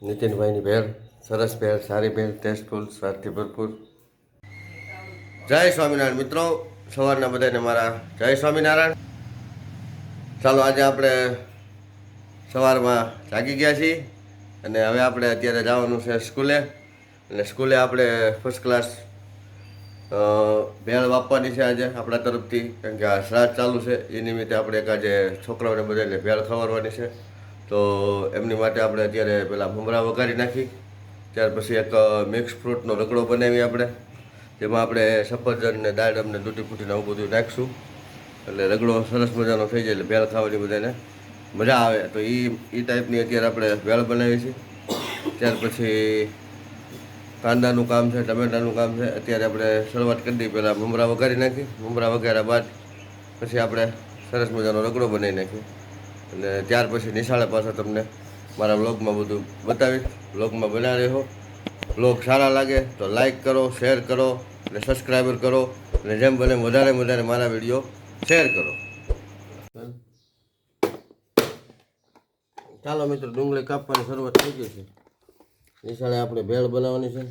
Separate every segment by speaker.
Speaker 1: નીતિનભાઈની ભેળ, સરસ ભેળ, સારી ભેળ, ટેસ્ટફુલ, સ્વાદથી ભરપૂર. જય સ્વામિનારાયણ મિત્રો, સવારના બધાને મારા જય સ્વામિનારાયણ. ચાલો, આજે આપણે સવારમાં જાગી ગયા છીએ અને હવે આપણે અત્યારે જવાનું છે સ્કૂલે. અને સ્કૂલે આપણે ફર્સ્ટ ક્લાસ ભેળ આપવાની છે આજે આપણા તરફથી, કારણ કે આ શ્રાદ્ધ ચાલુ છે એ નિમિત્તે આપણે એક આજે છોકરાઓને બધાને ભેળ ખવડાવવાની છે. તો એમની માટે આપણે અત્યારે પહેલાં મમરા વઘારી નાખી, ત્યાર પછી એક મિક્સ ફ્રૂટનો રગડો બનાવી આપણે, જેમાં આપણે સફરજન ને દાડમ ને તૂટી ફૂટીને આવું બધું નાખીશું એટલે રગડો સરસ મજાનો થઈ જાય એટલે ભેળ ખાવાની બધાને મજા આવે. તો એ ટાઈપની અત્યારે આપણે ભેળ બનાવી છે. ત્યાર પછી કાંદાનું કામ છે, ટમેટાનું કામ છે. અત્યારે આપણે શરૂઆત કરી દઈએ, પહેલાં મમરા વઘારી નાખી, મમરા વઘાર્યા બાદ પછી આપણે સરસ મજાનો રગડો બનાવી નાખીએ અને ત્યાર પછી નિશાળે પાછા તમને મારા વ્લોગમાં બધું બતાવીશ. વ્લોગમાં બના રહ્યો. વ્લોગ સારા લાગે તો લાઈક કરો, શેર કરો અને સબસ્ક્રાઈબર કરો અને જેમ બને વધારે વધારે મારા વિડીયો શેર કરો. ચાલો મિત્રો, ડુંગળી કાપવાની શરૂઆત થઈ ગઈ છે. નિશાળે આપણે ભેળ બનાવવાની છે.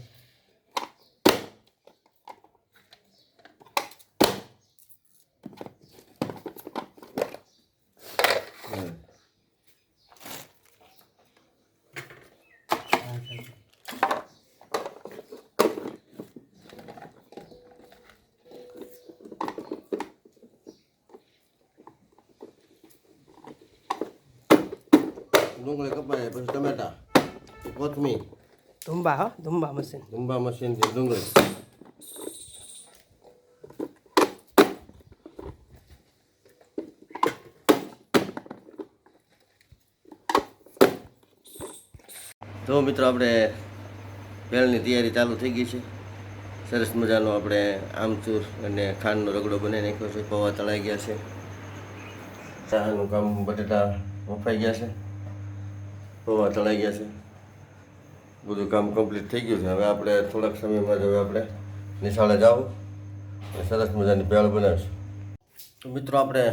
Speaker 1: ડુંગળી કપાય પછી ટમેટા, કોથમીર,
Speaker 2: ધુંબા
Speaker 1: મશીનથી ડુંગળી. તો મિત્રો, આપણે ભેળની તૈયારી ચાલુ થઈ ગઈ છે. સરસ મજાનો આપણે આમચૂર અને ખાંડનો રગડો બનાવી નાખ્યો છે. પૌવા તળાઈ ગયા છે. ચાનું કામ, બટેટા વફાઈ ગયા છે, પૌવા તળાઈ ગયા છે. બધું કામ કમ્પ્લીટ થઈ ગયું છે. હવે આપણે થોડાક સમયમાં જ હવે આપણે નિશાળે જાવ અને સરસ મજાની ભેળ બનાવીશું. તો મિત્રો, આપણે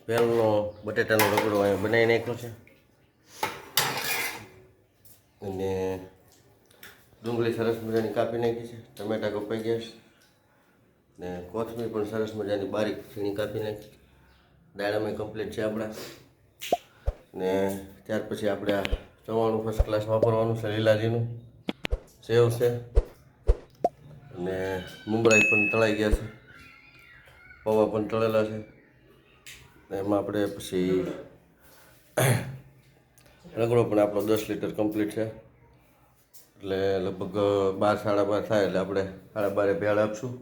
Speaker 1: ભેળનો બટેટાનો રગડો અહીંયા બનાવી નાખ્યો છે અને ડુંગળી સરસ મજાની કાપી નાખી છે, ટમેટા કપાઈ ગયા છે ને કોથમીર પણ સરસ મજાની બારીક છીણી કાપી નાખી. દાળામાં કમ્પ્લીટ છે આપણા. ને ત્યાર પછી આપણે આ ચવાણું ફર્સ્ટ ક્લાસ વાપરવાનું છે, લીલાજીનું. સેવ છે અને મમરાઈ પણ તળાઈ ગયા છે, પૌવા પણ તળેલા છે. એમાં આપણે પછી રગડો પણ આપણો 10 લીટર કમ્પ્લીટ છે એટલે લગભગ 12 સાડા 12 થાય એટલે આપણે સાડા 12 ભેળ આપશું.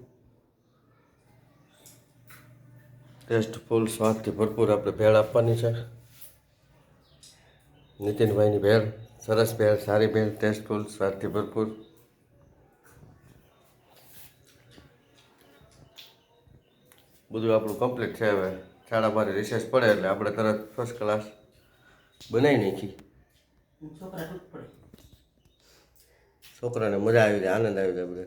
Speaker 1: ટેસ્ટફુલ, સ્વાદથી ભરપૂર આપણે ભેળ આપવાની છે. નીતિનભાઈની ભેળ, સરસ ભેળ, સારી ભેળ, ટેસ્ટફુલ, સ્વાદથી ભરપૂર. બધું આપણું કમ્પ્લીટ છે. હવે સાડા 12 રિસેસ પડે એટલે આપણે તરત ફર્સ્ટ ક્લાસ બનાવી નાખી. છોકરાને મજા આવી જાય, આનંદ આવી જાય બધે.